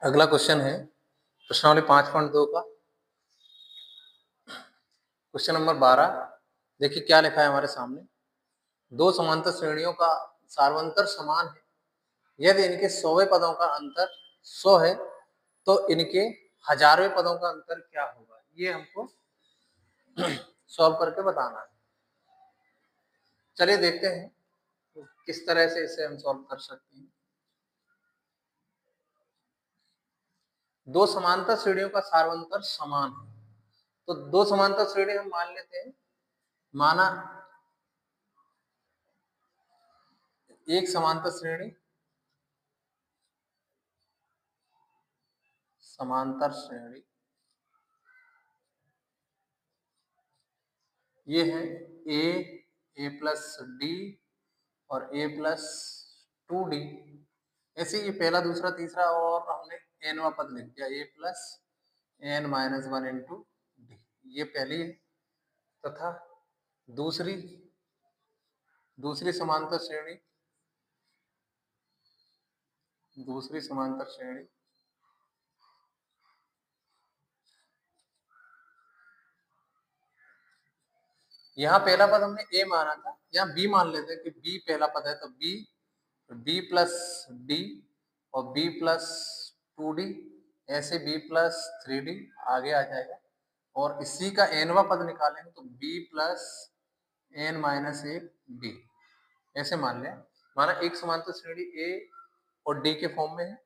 अगला क्वेश्चन है प्रश्नावली 5.2 का क्वेश्चन नंबर 12। देखिए क्या लिखा है हमारे सामने। दो समांतर श्रेणियों का सार्वंतर समान है यदि इनके 100वें पदों का अंतर 100 है तो इनके 1000वें पदों का अंतर क्या होगा, ये हमको सॉल्व करके बताना है। चलिए देखते हैं किस तरह से इसे हम सॉल्व कर सकते हैं। दो समांतर श्रेणियों का सार्वंतर समान है, तो दो समांतर श्रेणी हम मान लेते हैं। माना एक समांतर श्रेणी ये है ए प्लस डी और ए प्लस 2d। ऐसे ये पहला दूसरा तीसरा और हमने एनवा पद लिख दिया a plus n minus 1 into d, ये पहली है। तथा दूसरी दूसरी समांतर श्रेणी यहाँ पहला पद हमने ए माना था, यहाँ बी मान लेते हैं कि बी पहला पद है, तो बी प्लस डी और बी प्लस 2d, ऐसे बी प्लस 3d आगे आ जाएगा। और इसी का एनवा पद निकालेंगे तो B plus n minus 1d, ऐसे मान लिया। माना एक समांतर श्रेणी ए और डी के फॉर्म में है,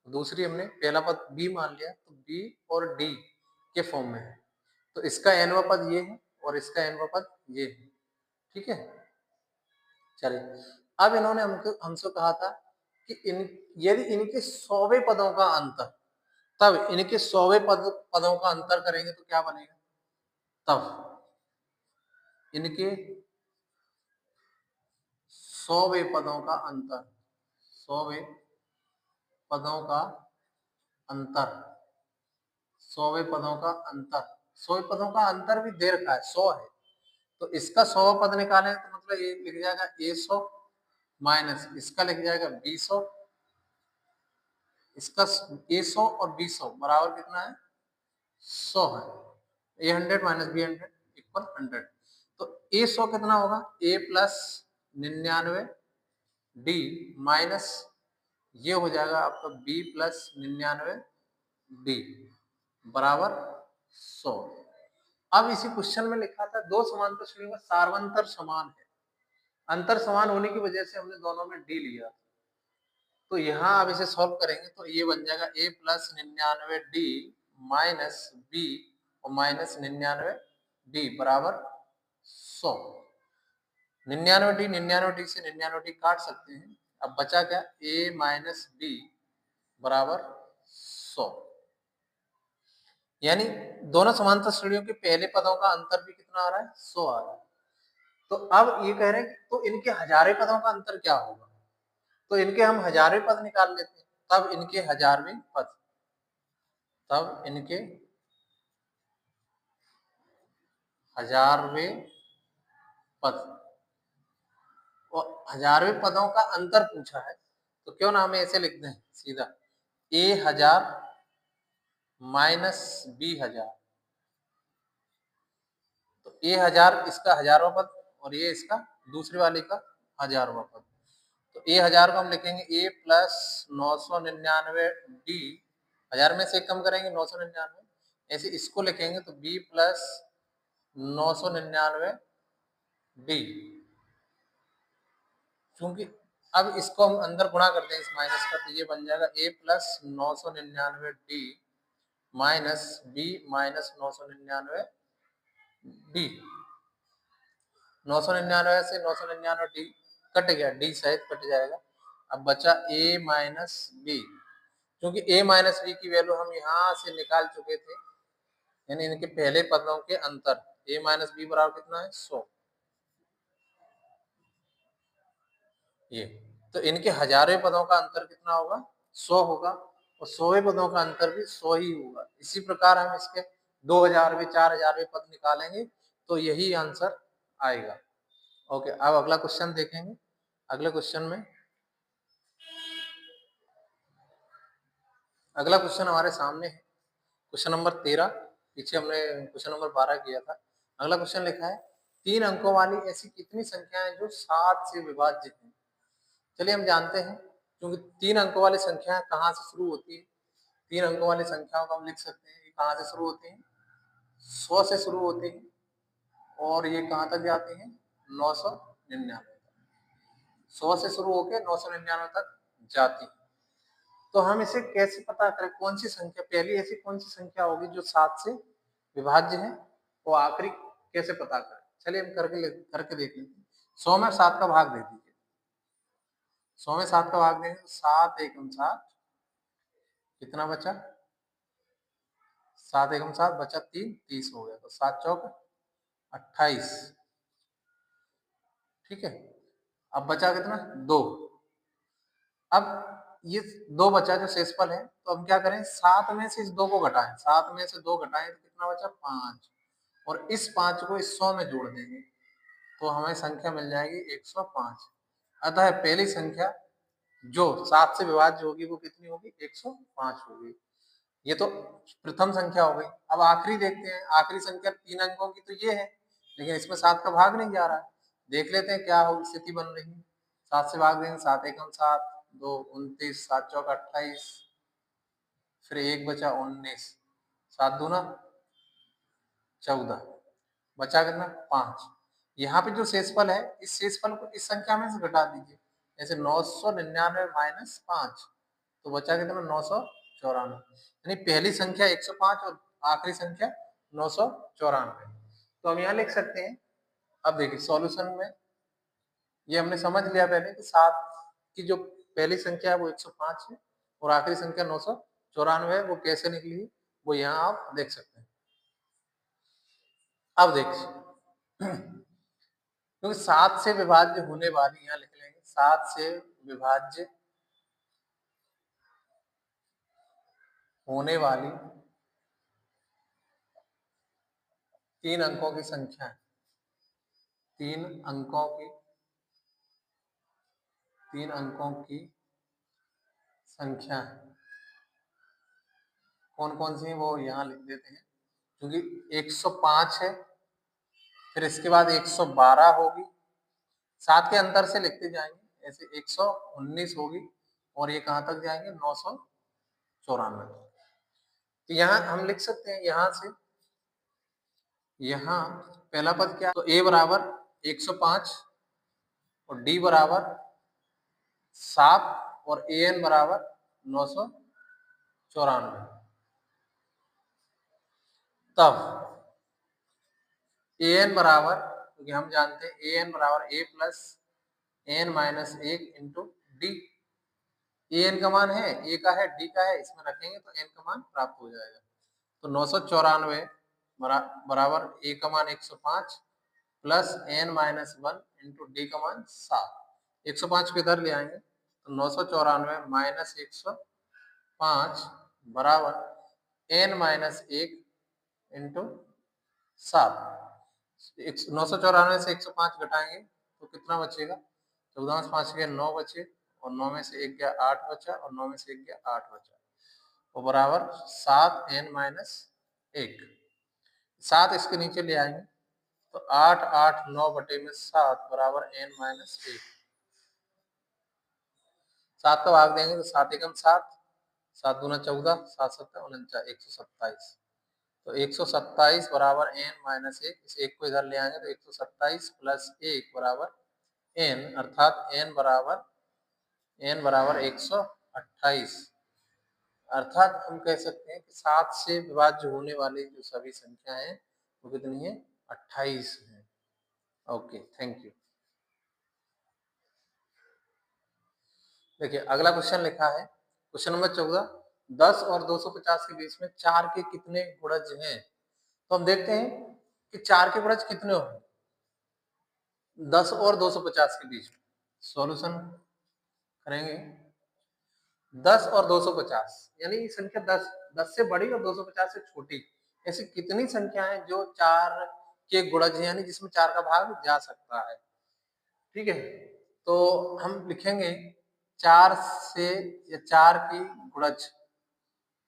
दूसरी हमने पहला पद बी मान लिया तो बी और डी के फॉर्म में है, तो इसका एनवा पद ये है और इसका एनवा पद ये है। ठीक है, चलिए अब इन्होंने हमसे कहा था कि यदि इनके 100वें पदों का अंतर, तब इनके 100वें पदों का अंतर करेंगे तो क्या बनेगा। तब इनके 100वें पदों का अंतर, 100वें पदों का अंतर, 100वें पदों का अंतर, 100 पदों का अंतर भी दे रखा है 100 है, तो इसका 100वां पद निकालें तो मतलब ये लिख जाएगा a100 माइनस इसका लिख जाएगा b100, इसका a100 और b100 बराबर कितना है 100 है। a100 माइनस b100 इक्वल 100, तो a100 कितना होगा a प्लस 99 d माइनस ये हो जाएगा आपका b प्लस 99 d बराबर 100। अब इसी क्वेश्चन में लिखा था दो समांतर श्रेणियों का सार्वंतर समान है, अंतर समान होने की वजह से हमने दोनों में डी लिया, तो यहाँ अब इसे सॉल्व करेंगे तो ये बन जाएगा a plus 99 D minus B और माइनस 99 डी बराबर 100। 99 डी से 99 डी काट सकते हैं, अब बचा क्या a माइनस बी बराबर 100, यानी दोनों समांतर श्रेणियों के पहले पदों का अंतर भी कितना आ रहा है 100 आ रहा है। तो अब ये कह रहे हैं तो इनके 1000वें पदों का अंतर क्या होगा, तो इनके हम 1000वें पद निकाल लेते हैं, तब इनके 1000वें पद, तब इनके 1000वें पद, और 1000वें पदों का अंतर पूछा है तो क्यों ना हमें ऐसे लिख दें सीधा a1000 माइनस b1000, तो a1000 इसका 1000वां पद और ये इसका दूसरे वाले का 1000वां पद, तो a1000 को हम लिखेंगे a प्लस 999 डी, 1000 में से कम करेंगे 999, ऐसे इसको लिखेंगे तो b प्लस 999 डी, क्योंकि अब इसको हम अंदर गुणा करते हैं इस माइनस का, तो ये बन जाएगा a plus 999 D minus b minus 999 D, 999 से 999 डी कट गया, डी सहित कट जाएगा। अब बचा a माइनस बी, क्योंकि a माइनस बी की वैल्यू हम यहाँ से निकाल चुके थे, यानी इनके पहले पदों के अंतर a माइनस बी बराबर कितना है 100, ये तो इनके 1000वें पदों का अंतर कितना होगा 100 होगा, और 100वें पदों का अंतर भी 100 ही होगा। इसी प्रकार हम इसके 2000वें 4000वें पद निकालेंगे तो यही आंसर आएगा। ओके, अब अगला क्वेश्चन देखेंगे। अगले क्वेश्चन में अगला क्वेश्चन हमारे सामने है क्वेश्चन नंबर 13। पीछे हमने क्वेश्चन नंबर 12 किया था। अगला क्वेश्चन लिखा है 3 अंकों वाली ऐसी कितनी संख्या है जो 7 से विभाज्य है। चलिए हम जानते हैं, क्योंकि 3 अंकों वाली संख्या कहाँ से शुरू होती है। 3 अंकों वाली संख्याओं को हम लिख सकते हैं, ये कहाँ से शुरू होती है, 100 से शुरू होती है और ये कहाँ तक जाती है, 999। 100 से शुरू होकर 999 तक जाती है। तो हम इसे कैसे पता करें, कौन सी संख्या पहली ऐसी कौन सी संख्या होगी जो 7 से विभाज्य है, वो आखिरी कैसे पता करें। चलिए हम करके देख लेते हैं। 100 में 7 का भाग दे दीजिए। 100 में 7 का भाग देंगे तो 7 एकम 7, कितना बचा, 7 एकम 7 बचा 3, 30 हो गया। तो 7 चौक 28। ठीक है, अब बचा कितना, 2। अब ये 2 बचा जो शेषफल है, तो हम क्या करें, 7 में से इस 2 को घटाएं। 7 में से 2 घटाएं तो कितना बचा, 5। और इस 5 को इस 100 में जोड़ देंगे तो हमें संख्या मिल जाएगी 105। अतः पहली संख्या जो 7 से विभाज्य होगी वो कितनी होगी, 105 होगी। ये तो प्रथम संख्या हो गई। अब आखिरी देखते हैं। आखिरी संख्या 3 अंकों की तो ये है, लेकिन इसमें 7 का भाग नहीं जा रहा है। देख लेते हैं क्या हो स्थिति बन रही है। 7 से भाग देंगे, 7 एकम 7, 2 29, 7 चौक 28, फिर 1 बचा 19, 7 दूना 14, बचा कितना, 5। यहाँ पे जो शेषफल है, इस शेषफल को इस संख्या में से घटा दीजिए। जैसे 999 माइनस 5, तो बचा कितना, 994। यानी पहली संख्या 105 और आखिरी संख्या 994। तो हम यहाँ लिख सकते हैं। अब देखिए सॉल्यूशन में ये हमने समझ लिया पहले कि 7 की जो पहली संख्या है वो 105 है और आखिरी संख्या 994 है। वो कैसे निकली वो यहाँ आप देख सकते हैं। अब देखिए क्योंकि 7 से विभाज्य होने वाली, यहाँ लिख लेंगे 7 से विभाज्य होने वाली 3 अंकों की संख्या है। 3 अंकों की 3 अंकों की संख्या है। कौन कौन सी है वो यहाँ लिख देते हैं। क्योंकि 105 है, फिर इसके बाद 112 होगी, 7 के अंतर से लिखते जाएंगे। ऐसे 119 होगी और ये कहाँ तक जाएंगे, 994। तो यहाँ हम लिख सकते हैं, यहाँ से यहाँ पहला पद क्या, तो a बराबर 105 और d बराबर 7 और an बराबर 994। तब an बराबर, क्योंकि हम जानते हैं an बराबर a plus n minus 1 into D. an का मान है, a का है, d का है, इसमें रखेंगे तो n का मान प्राप्त हो जाएगा। तो 994 बराबर a का मान 105 plus n minus 1 into D का मान 7। 105 को इधर ले आएंगे तो 994 माइनस 105 बराबर n माइनस 1 इंटू 7। 994 से 105 घटाएंगे तो कितना बचेगा, 14 में 5 गया 9 बचे और 9 में से 1 गया 8 बचा और 9 में से 1 गया 8 बचा, तो बराबर 7n माइनस 1। 7 इसके नीचे ले आएंगे तो 8 8 9 बटे में 7 बराबर n माइनस 1। 7 का भाग देंगे तो 7 एकम 7, 7 दूना 14, 7 सत्ता 49, 127। तो 127 बराबर n माइनस 1। इस एक को इधर ले आएंगे तो 127 प्लस 1 बराबर n, अर्थात n बराबर 128। अर्थात हम कह सकते हैं कि 7 से विभाज्य होने वाली जो सभी संख्या है वो कितनी है, 28 है। Okay, thank you. देखिए अगला क्वेश्चन लिखा है, क्वेश्चन नंबर 14, 10 और 250 के बीच में 4 के कितने गुणज हैं। तो हम देखते हैं कि 4 के गुणज कितने होंगे 10 और 250 के बीच में। सॉल्यूशन करेंगे 10 और 250, यानी ये संख्या 10 से बड़ी और 250 से छोटी, ऐसी कितनी संख्या है जो 4 के गुणज है, यानी जिसमें 4 का भाग जा सकता है। ठीक है, तो हम लिखेंगे 4 से या 4 की गुणज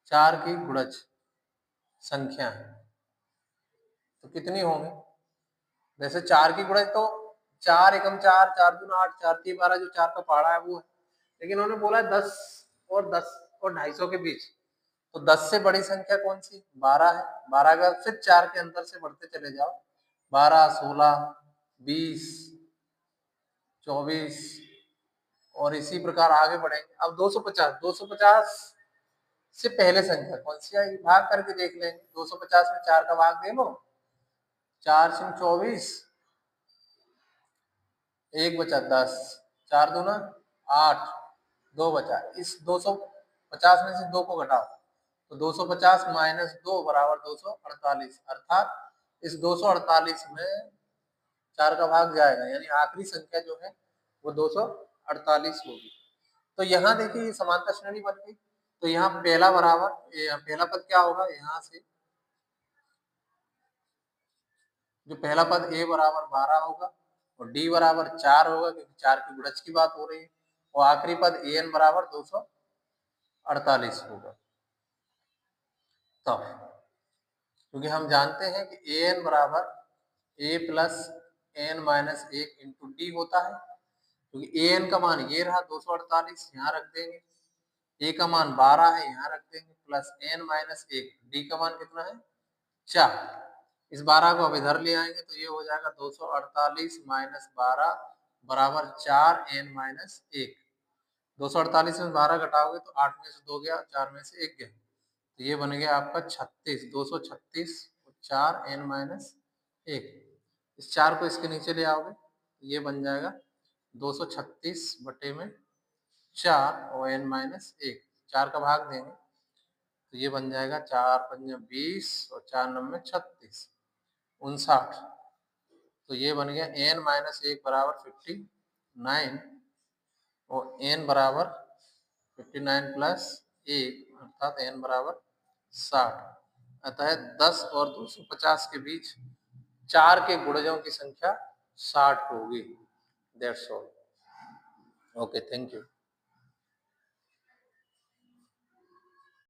4 की गुणज संख्या है तो कितनी होंगी? वैसे 4 की गुणज तो 4 एकम 4, 4 दूना 8, 4 3 12 जो 4 का पहाड़ा है वो है, लेकिन उन्होंने बोला 10 और 250 के बीच, तो 10 से बड़ी संख्या कौन सी? 12 है। 12 का फिर 4 के अंतर से बढ़ते चले जाओ, 12, 16, 20, 24 और इसी प्रकार आगे बढ़ेंगे। अब 250 से पहले संख्या कौन सी आएगी? भाग करके देख लेंगे। 250 में 4 का भाग दे लो, 4 से 24, 1 बचा 10, 4 दूना 8, 2 बचा। इस 250 में से 2 को घटाओ तो 250 माइनस 2 बराबर 248, अर्थात इस 248 में 4 का भाग जाएगा, यानी आखिरी संख्या जो है वो 248 होगी। तो यहाँ देखिए ये समांतर श्रेणी बन गई। तो यहाँ पहला पद क्या होगा? यहाँ से जो पहला पद a बराबर 12 होगा और d बराबर 4 होगा, क्योंकि 4 की गुणज की बात हो रही है, और आखिरी पद an बराबर 248 होगा। तब क्योंकि हम जानते हैं कि an बराबर a plus n minus 1 into D होता है, क्योंकि an का मान ये रहा 248, यहाँ रख देंगे, a का मान 12 है, यहाँ रख देंगे, प्लस n माइनस 1, d का मान कितना है? 4। इस 12 को अब इधर ले आएंगे तो ये हो जाएगा 248 माइनस 12 बराबर 4 n माइनस 1। 248 में 12 घटाओगे तो 8 में से 2 गया, 4 में से 1 गया, तो ये बन गया आपका 36, 236 4 n माइनस 1। इस 4 को इसके नीचे ले आओगे तो ये बन जाएगा 236 बटे में 4 और n माइनस 1, 4 का भाग देंगे तो ये बन जाएगा 4 पंजे 20 और 4 नंबर 36, 59। तो ये बन गया n माइनस 1 बराबर 59 और n बराबर 59 प्लस 1 अर्थात n बराबर 60। अतः 10 और 250 के बीच 4 के गुणजों की संख्या 60 होगी। That's all. Okay, thank you.